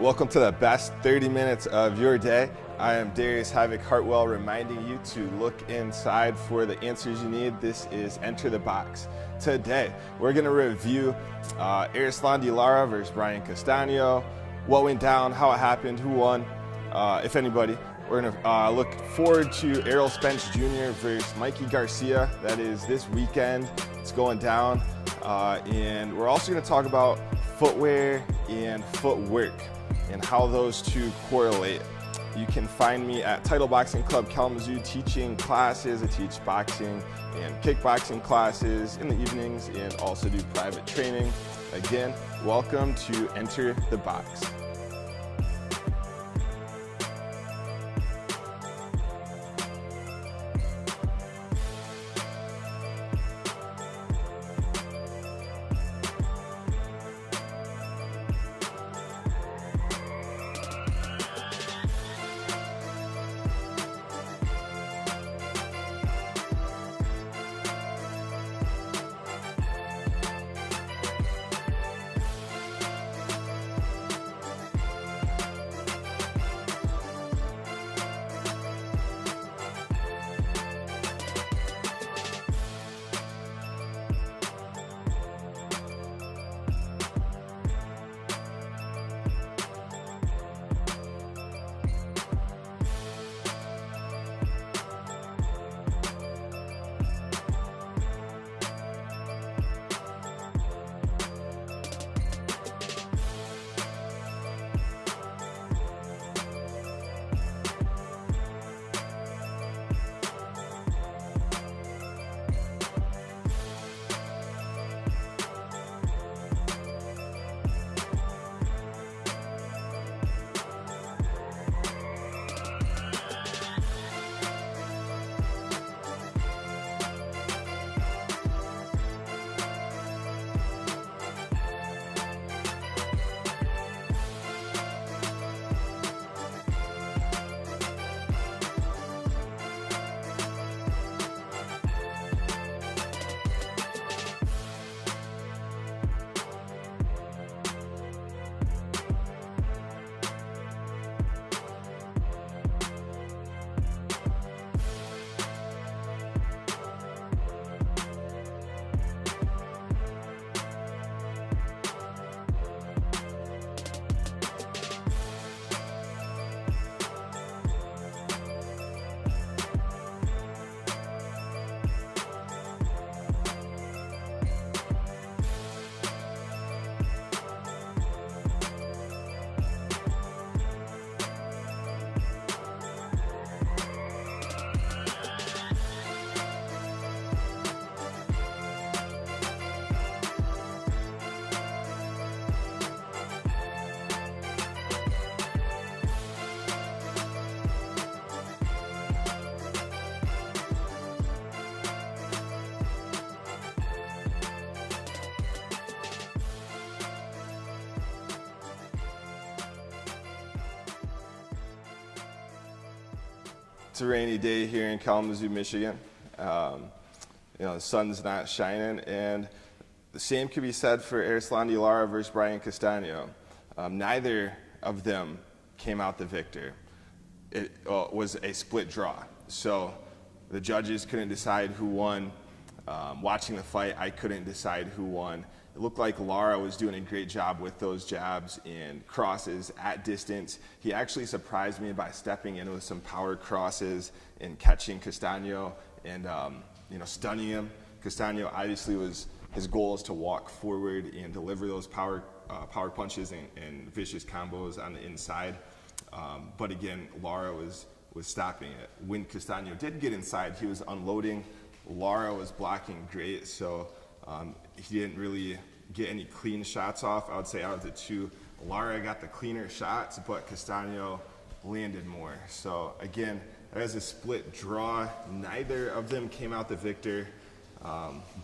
Welcome to the best 30 minutes of your day. I am Darius Havoc Hartwell, reminding you to look inside for the answers you need. This is Enter the Box. Today, we're going to review Erislandy Lara versus Brian Castano, what went down, how it happened, who won, if anybody. We're going to look forward to Errol Spence Jr. versus Mikey Garcia. That is this weekend. It's going down. And we're also going to talk about footwear and footwork and how those two correlate. You can find me at Title Boxing Club Kalamazoo teaching classes. I teach boxing and kickboxing classes in the evenings and also do private training. Again, welcome to Enter the Box. It's a rainy day here in Kalamazoo, Michigan. The sun's not shining, and the same could be said for Erislandy Lara versus Brian Castano. Neither of them came out the victor. It was a split draw, so the judges couldn't decide who won. Watching the fight, I couldn't decide who won. It looked like Lara was doing a great job with those jabs and crosses at distance. He actually surprised me by stepping in with some power crosses and catching Castano and stunning him. Castano obviously his goal is to walk forward and deliver those power punches and vicious combos on the inside. But again, Lara was stopping it. When Castano did get inside, he was unloading. Lara was blocking great, so he didn't really get any clean shots off. I would say out of the two, Lara got the cleaner shots, but Castano landed more. So again, that is a split draw. Neither of them came out the victor,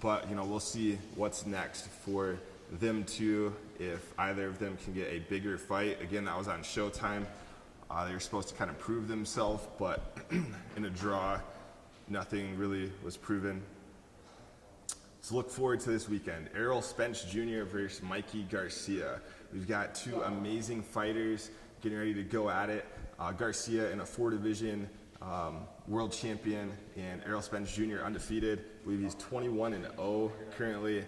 but we'll see what's next for them two, if either of them can get a bigger fight. Again, that was on Showtime. They were supposed to kind of prove themselves, but in a draw, nothing really was proven. So look forward to this weekend. Errol Spence Jr. versus Mikey Garcia. We've got two amazing fighters getting ready to go at it. Garcia in a 4-division world champion, and Errol Spence Jr. undefeated. I believe he's 21-0 currently.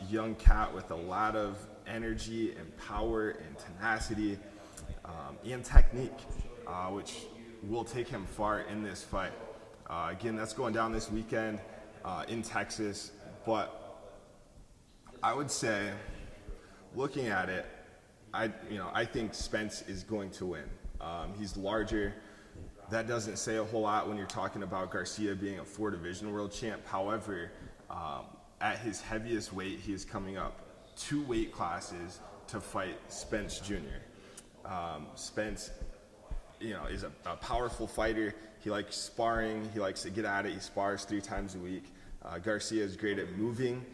Young cat with a lot of energy and power and tenacity and technique, which will take him far in this fight. Again, that's going down this weekend in Texas, but I would say, looking at it, I think Spence is going to win. He's larger. That doesn't say a whole lot when you're talking about Garcia being a 4-division world champ. However, at his heaviest weight, he is coming up 2 weight classes to fight Spence Jr. Spence, is a powerful fighter. He likes sparring. He likes to get at it. He spars 3 times a week. Garcia is great at moving.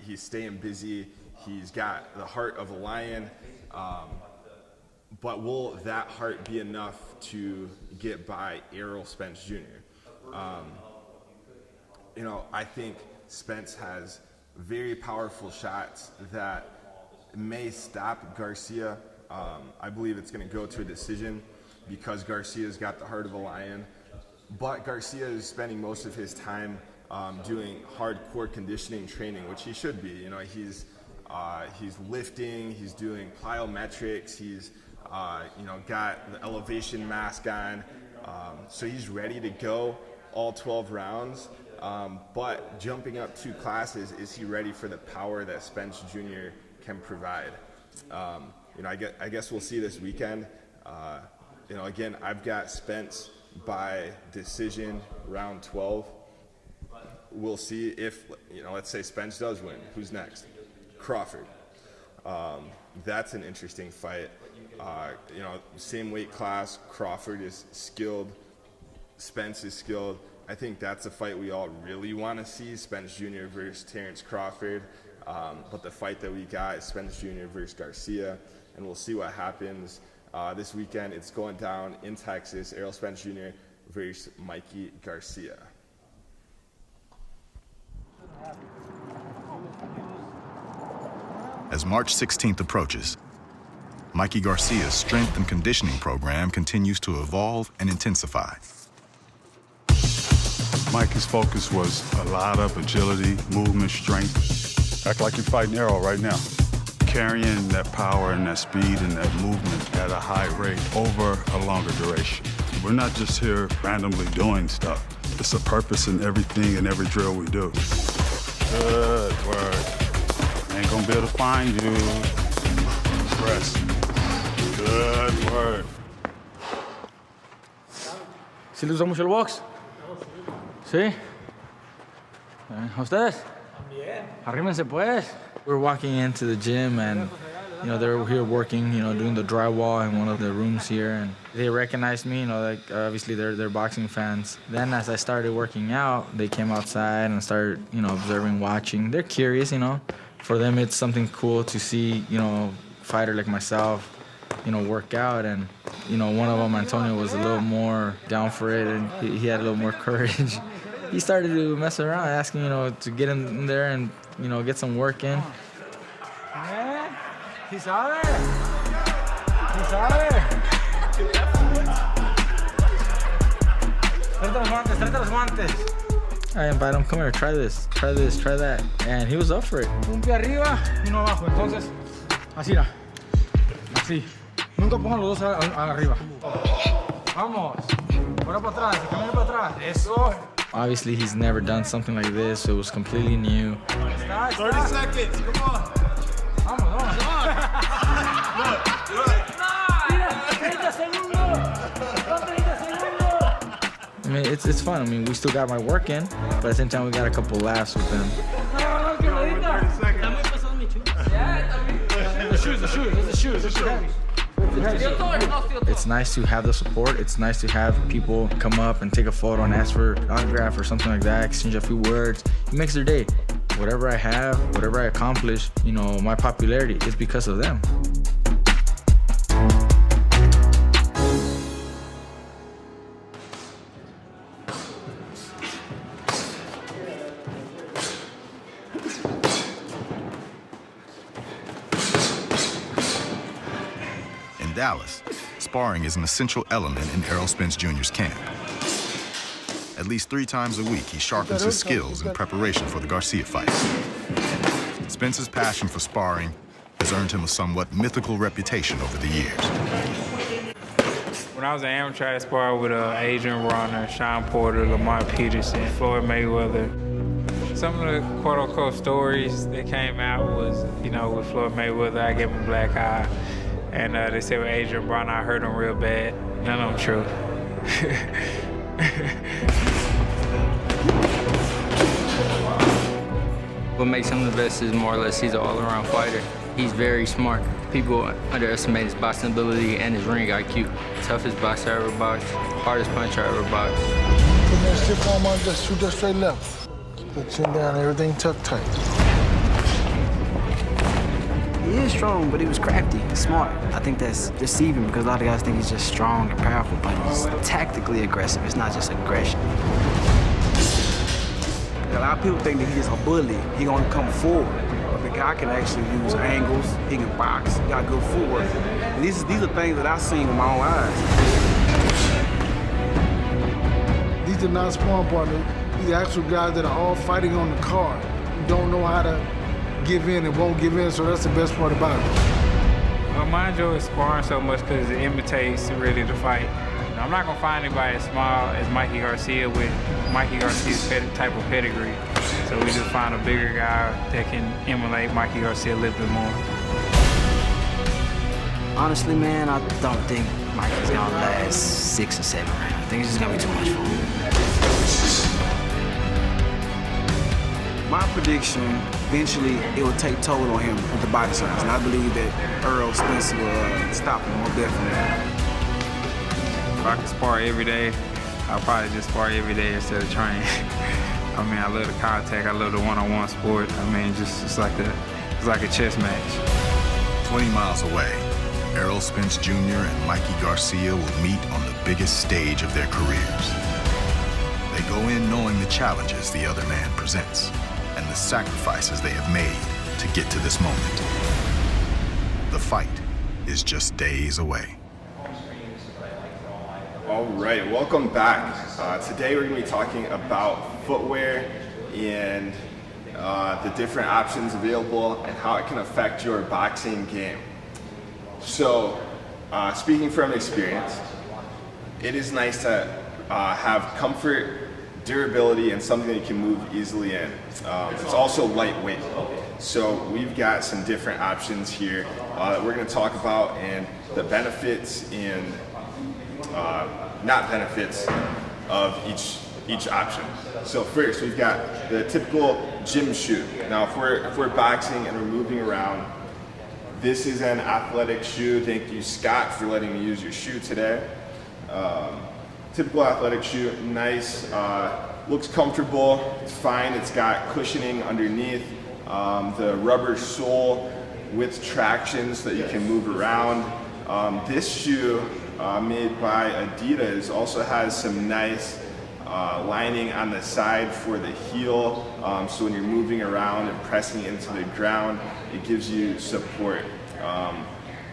He's staying busy. He's got the heart of a lion. But will that heart be enough to get by Errol Spence Jr.? I think Spence has very powerful shots that may stop Garcia. I believe it's going to go to a decision because Garcia's got the heart of a lion. But Garcia is spending most of his time doing hardcore conditioning training, which he should be. He's lifting, he's doing plyometrics, he's got the elevation mask on, so he's ready to go all 12 rounds. But jumping up 2 classes, is he ready for the power that Spence Jr. can provide? I guess we'll see this weekend. Again, I've got Spence by decision, round 12. We'll see if, let's say Spence does win. Who's next? Crawford. That's an interesting fight. Same weight class. Crawford is skilled. Spence is skilled. I think that's a fight we all really want to see, Spence Jr. versus Terrence Crawford. But the fight that we got is Spence Jr. versus Garcia, and we'll see what happens this weekend. It's going down in Texas. Errol Spence Jr. versus Mikey Garcia. As March 16th approaches, Mikey Garcia's strength and conditioning program continues to evolve and intensify. Mikey's focus was a lot of agility, movement, strength. Act like you're fighting Errol right now. Carrying that power and that speed and that movement at a high rate over a longer duration. We're not just here randomly doing stuff. It's a purpose in everything and every drill we do. Good work. Ain't gonna be able to find you. Rest. Good work. ¿Sí les gusta mucho el box? ¿Sí? ¿A ustedes? También. Arrímense pues. We're walking into the gym and, they were here working, doing the drywall in one of the rooms here, and they recognized me, obviously they're boxing fans. Then as I started working out, they came outside and started, observing, watching. They're curious, For them, it's something cool to see, a fighter like myself, work out. And, one of them, Antonio, was a little more down for it, and he had a little more courage. He started to mess around, asking, to get in there and, get some work in. He sabe. He sabe. Tráete los guantes. I invite him, come here, try this, try that. And he was up for it. Un pie arriba y uno abajo. Entonces, así. Así. Nunca pongan los dos arriba. Vamos. Ahora para atrás, camina para atrás. Eso. Obviously, he's never done something like this, so it was completely new. 30 seconds, come on. Vamos. I mean, it's fun. I mean, we still got my work in, but at the same time, we got a couple laughs with them. The shoes. It's nice to have the support. It's nice to have people come up and take a photo and ask for an autograph or something like that, exchange a few words. It makes their day. Whatever I have, whatever I accomplish, my popularity is because of them. In Dallas, sparring is an essential element in Errol Spence Jr.'s camp. At least 3 times a week, he sharpens his skills in preparation for the Garcia fight. Spence's passion for sparring has earned him a somewhat mythical reputation over the years. When I was an amateur, I sparred with Adrian Bronner, Sean Porter, Lamont Peterson, Floyd Mayweather. Some of the quote-unquote stories that came out was, you know, with Floyd Mayweather, I gave him a black eye. And they said with Adrian Bronner, I hurt him real bad. None of them true. What makes him the best is more or less he's an all-around fighter. He's very smart. People underestimate his boxing ability and his ring IQ. Toughest boxer I ever boxed, hardest puncher I ever boxed. Put that stiff arm on, just shoot that straight left. Keep the chin down, everything tucked tight. He is strong, but he was crafty and smart. I think that's deceiving because a lot of guys think he's just strong and powerful, but he's tactically aggressive. It's not just aggression. A lot of people think that he's just a bully. He gonna come forward. But the guy can actually use angles. He can box. He got good footwork. And these are things that I've seen with my own eyes. These are not sparring partners. These are actual guys that are all fighting on the card. Who don't know how to give in and won't give in, so that's the best part about it. Well, I enjoy sparring so much because it imitates really the fight. I'm not gonna find anybody as small as Mikey Garcia with Mikey Garcia's type of pedigree. So we just find a bigger guy that can emulate Mikey Garcia a little bit more. Honestly, man, I don't think Mikey's gonna last 6 or 7 rounds. I think it's just gonna be too much for him. My prediction, eventually, it will take toll on him with the body size. And I believe that Errol Spence will stop him, most definitely. If I could spar every day, I'll probably just spar every day instead of training. I mean, I love the contact, I love the one-on-one sport. I mean, it's like a chess match. 20 miles away, Errol Spence Jr. and Mikey Garcia will meet on the biggest stage of their careers. They go in knowing the challenges the other man presents and the sacrifices they have made to get to this moment. The fight is just days away. All right, welcome back. Today we're going to be talking about footwear and the different options available and how it can affect your boxing game. So, speaking from experience, it is nice to have comfort, durability, and something that you can move easily in. It's also lightweight. So we've got some different options here that we're going to talk about and the benefits and not benefits of each option. So first, we've got the typical gym shoe. Now, if we're boxing and we're moving around, this is an athletic shoe. Thank you, Scott, for letting me use your shoe today. Typical athletic shoe, nice, looks comfortable, it's fine. It's got cushioning underneath, the rubber sole with traction so that you can move around. This shoe, made by Adidas, also has some nice lining on the side for the heel, so when you're moving around and pressing into the ground, it gives you support.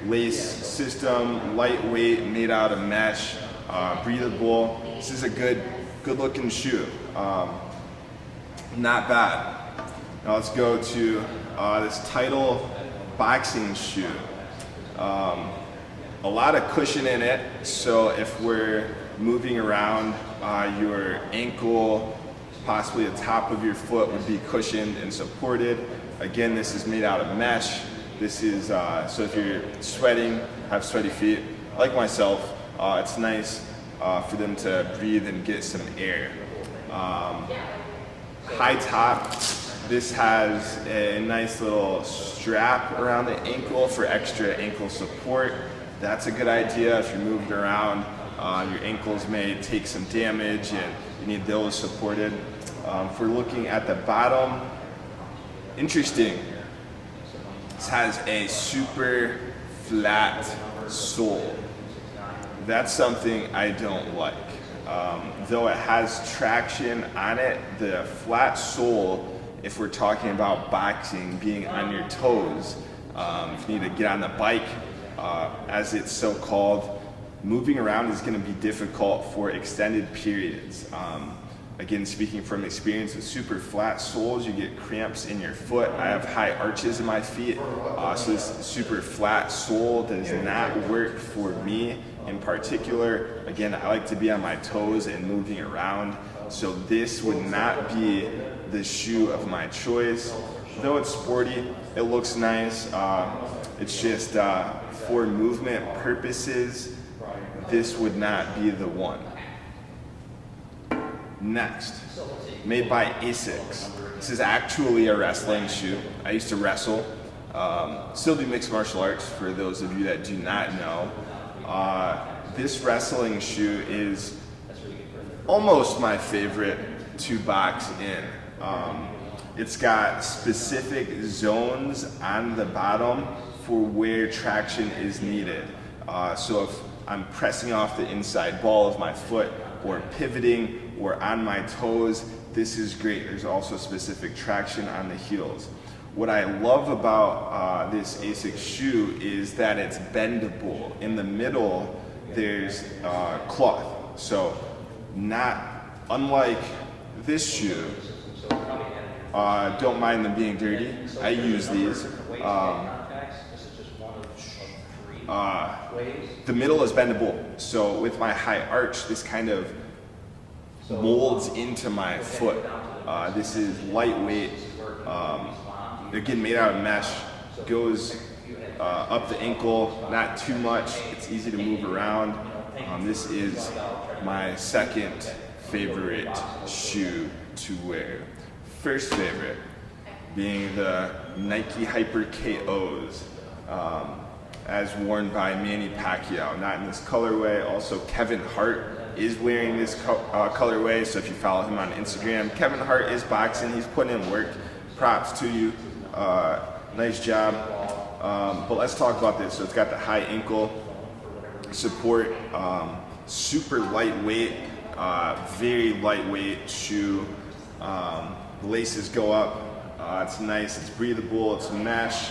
Lace system, lightweight, made out of mesh, breathable. This is a good looking shoe. Not bad. Now let's go to this Title boxing shoe. A lot of cushion in it, so if we're moving around, your ankle, possibly the top of your foot would be cushioned and supported. Again, this is made out of mesh. This is, so if you're sweating, have sweaty feet, like myself, it's nice for them to breathe and get some air. High top, this has a nice little strap around the ankle for extra ankle support. That's a good idea if you're moving around. Your ankles may take some damage and you need those supported. If we're looking at the bottom, interesting. This has a super flat sole. That's something I don't like. Though it has traction on it, the flat sole if we're talking about boxing, being on your toes, if you need to get on the bike, as it's so called, moving around is going to be difficult for extended periods. Again, speaking from experience with super flat soles, you get cramps in your foot. I have high arches in my feet, so this super flat sole does not work for me in particular. Again, I like to be on my toes and moving around, so this would not be the shoe of my choice. Though it's sporty, it looks nice, it's just for movement purposes, this would not be the one. Next, made by ASICS. This is actually a wrestling shoe. I used to wrestle, still do mixed martial arts for those of you that do not know. This wrestling shoe is almost my favorite to box in. It's got specific zones on the bottom for where traction is needed. So if I'm pressing off the inside ball of my foot or pivoting or on my toes, this is great. There's also specific traction on the heels. What I love about this ASICS shoe is that it's bendable. In the middle, there's cloth. So unlike this shoe, don't mind them being dirty. I use these. The middle is bendable, so with my high arch, this kind of molds into my foot. This is lightweight, again made out of mesh, goes up the ankle, not too much, it's easy to move around. This is my second favorite shoe to wear. First favorite being the Nike Hyper KOs. As worn by Manny Pacquiao, not in this colorway. Also, Kevin Hart is wearing this colorway, so if you follow him on Instagram, Kevin Hart is boxing, he's putting in work. Props to you, nice job. But let's talk about this. So it's got the high ankle support, super lightweight, very lightweight shoe. The laces go up, it's nice, it's breathable, it's mesh.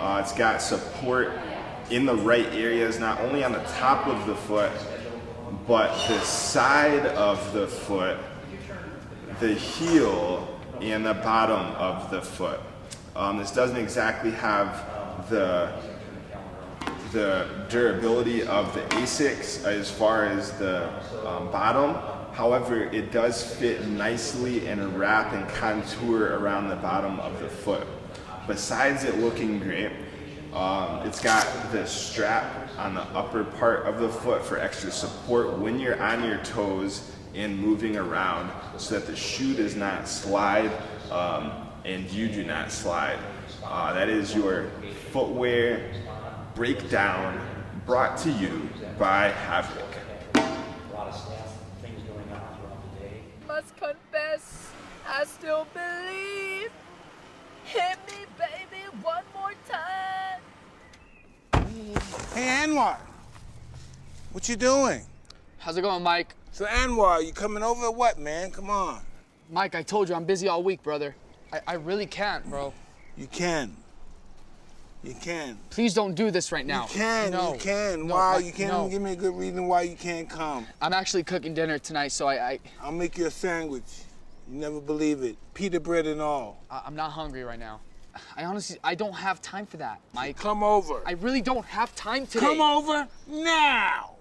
It's got support in the right areas, not only on the top of the foot, but the side of the foot, the heel, and the bottom of the foot. This doesn't exactly have the durability of the ASICS as far as the bottom. However, it does fit nicely and wrap and contour around the bottom of the foot. Besides it looking great, it's got the strap on the upper part of the foot for extra support when you're on your toes and moving around so that the shoe does not slide and you do not slide. That is your footwear breakdown brought to you by Havoc. Must confess, I still believe. Hit me, baby, one more time. Hey, Anwar, what you doing? How's it going, Mike? So, Anwar, you coming over or what, man? Come on. Mike, I told you I'm busy all week, brother. I really can't, bro. You can. You can. Please don't do this right now. You can, no. you can. No, why? Mike, You can't no. even give me a good reason why you can't come. I'm actually cooking dinner tonight, so I'll make you a sandwich. You never believe it. Pita bread and all. I'm not hungry right now. I don't have time for that, Mike. Come over. I really don't have time today. Come over now.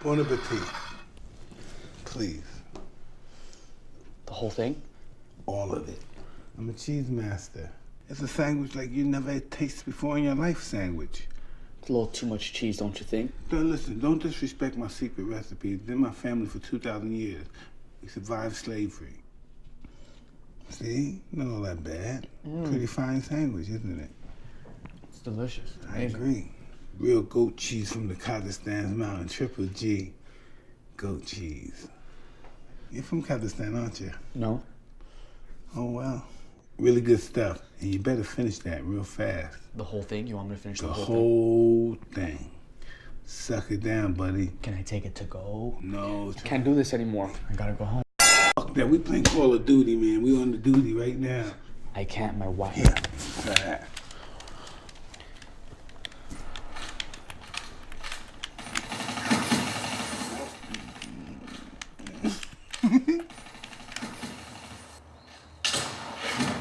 Bon appetit. Please. The whole thing? All of it. I'm a cheese master. It's a sandwich like you never had tasted before in your life sandwich. It's a little too much cheese, don't you think? Listen, don't disrespect my secret recipes. They're my family for 2,000 years. We survived slavery. See? Not all that bad. Pretty fine sandwich, isn't it? It's delicious. I agree. Real goat cheese from the Kazakhstan's mountain, Triple G. Goat cheese. You're from Kazakhstan, aren't you? No. Oh, well. Really good stuff. And you better finish that real fast. The whole thing? You want me to finish the The whole whole thing. Suck it down, buddy. Can I take it to go? No. I can't do this anymore. I gotta go home. Fuck that. We playing Call of Duty, man. We on the duty right now. I can't, my wife. Yeah.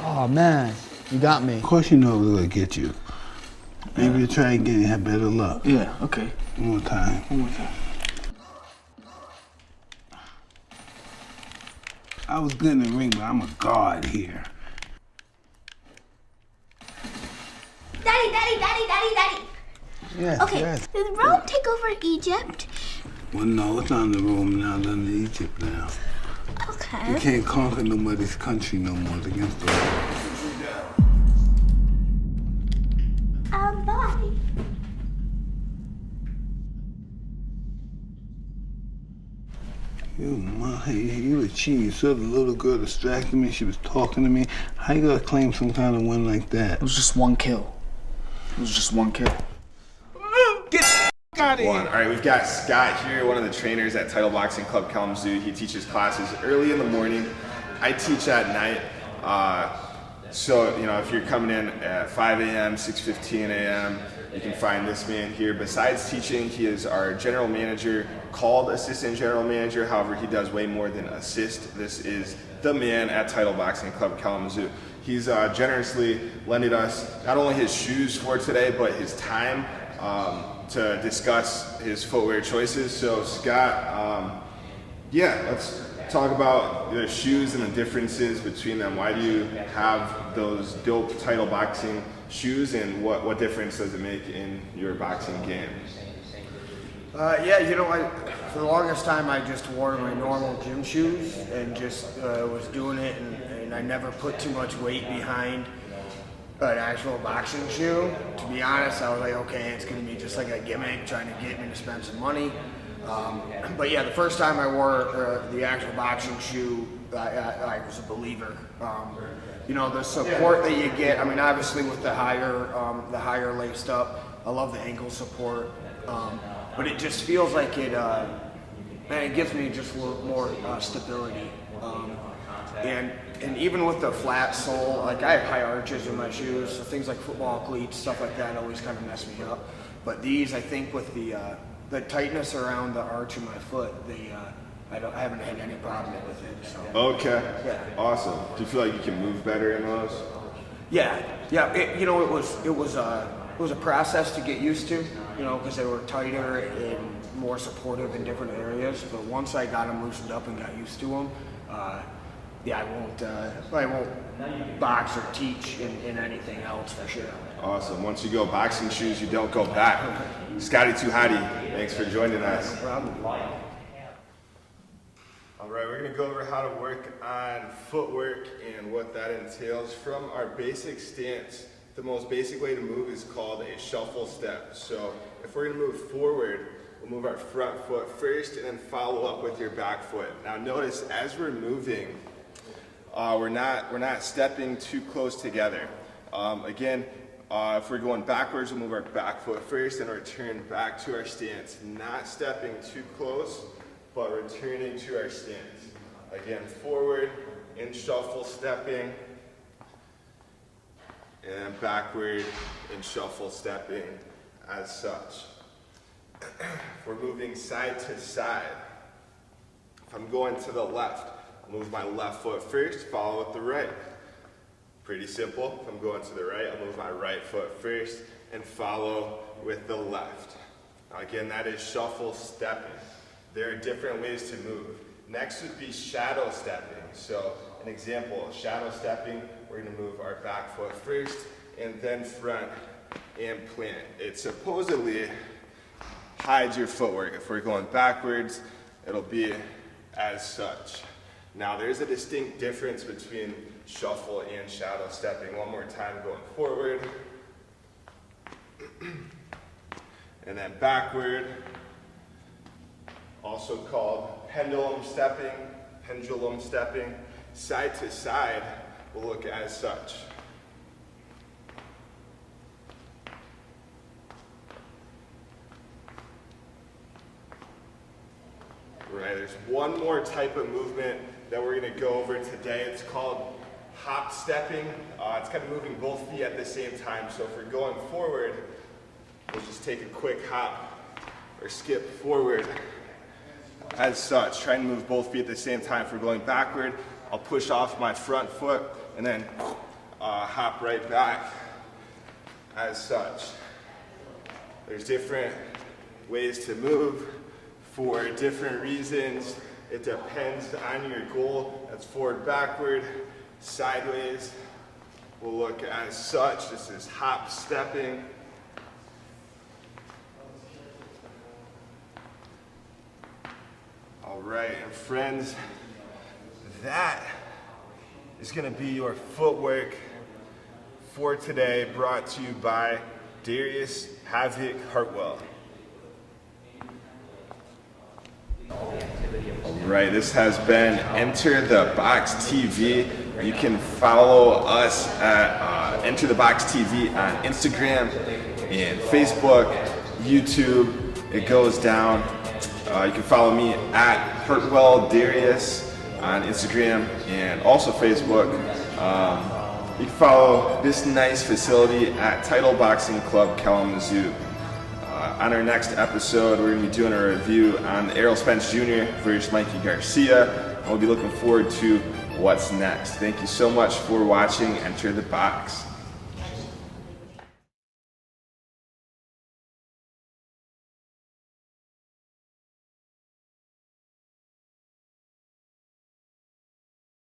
Oh man, you got me. Of course you know we're gonna get you. Maybe you try again and have better luck. Yeah, okay. One more time. One more time. I was good in the ring, but I'm a guard here. Daddy. Yes, Okay, yes. did Rome take over Egypt? Well, no, it's not in the Rome now, it's under Egypt now. Okay. You can't conquer nobody's country no more. It's against the law. Bye. You were cheating. You saw the little girl distracted me. She was talking to me. How you gonna claim some kind of win like that? It was just one kill. Get out of here! All right, we've got Scott here, one of the trainers at Title Boxing Club Kalamazoo. He teaches classes early in the morning. I teach at night. So, you know, if you're coming in at 5 a.m., 6:15 a.m., you can find this man here. Besides teaching, he is our general manager, called assistant general manager. However, he does way more than assist. This is the man at Title Boxing Club Kalamazoo. He's generously lended us not only his shoes for today, but his time to discuss his footwear choices. So Scott, let's talk about the shoes and the differences between them. Why do you have those dope Title Boxing shoes, and what difference does it make in your boxing game? For the longest time I just wore my normal gym shoes and just was doing it, and I never put too much weight behind an actual boxing shoe. To be honest, I was like, okay, it's gonna be just like a gimmick trying to get me to spend some money. But yeah, the first time I wore the actual boxing shoe, I was a believer. The support that you get, I mean, obviously with the higher laced up, I love the ankle support. But it just feels like it gives me just a little more stability. And even with the flat sole, like I have high arches in my shoes, so things like football cleats, stuff like that always kind of mess me up. But these, I think with the tightness around the arch of my foot, I haven't had any problem with it. So. Okay. Yeah. Awesome. Do you feel like you can move better in those? Yeah. It was a process to get used to, because they were tighter and more supportive in different areas. But once I got them loosened up and got used to them, I won't box or teach in anything else for sure. Awesome. Once you go boxing shoes, you don't go back. Scotty Too Hottie, thanks for joining us. No problem. All right, we're gonna go over how to work on footwork and what that entails. From our basic stance, the most basic way to move is called a shuffle step. So if we're gonna move forward, we'll move our front foot first and then follow up with your back foot. Now notice as we're moving, we're not stepping too close together. If we're going backwards, we'll move our back foot first and return back to our stance. Not stepping too close, but returning to our stance. Again, forward in shuffle stepping, and backward in shuffle stepping as such. We're moving side to side. If I'm going to the left, I'll move my left foot first, follow with the right. Pretty simple. If I'm going to the right, I'll move my right foot first and follow with the left. Now again, that is shuffle stepping. There are different ways to move. Next would be shadow stepping. So an example, shadow stepping, we're gonna move our back foot first and then front and plant. It supposedly hides your footwork. If we're going backwards, it'll be as such. Now there's a distinct difference between shuffle and shadow stepping. One more time, going forward, and then backward, also called pendulum stepping. Side to side will look as such. Right, there's one more type of movement that we're gonna go over today. It's called hop stepping. It's kind of moving both feet at the same time. So if we're going forward, we'll just take a quick hop or skip forward as such. Try and move both feet at the same time. If we're going backward, I'll push off my front foot and then hop right back as such. There's different ways to move for different reasons. It depends on your goal. That's forward, backward, sideways. We'll look as such. This is hop stepping. All right, and friends, that is gonna be your footwork for today, brought to you by Darius Havoc Hartwell. Alright, this has been Enter the Box TV. You can follow us at Enter the Box TV on Instagram and Facebook, YouTube. It goes down. You can follow me at Hartwell Darius on Instagram and also Facebook. You can follow this nice facility at Title Boxing Club Kalamazoo. On our next episode, we're going to be doing a review on Errol Spence Jr. versus Mikey Garcia. We'll be looking forward to what's next. Thank you so much for watching Enter the Box.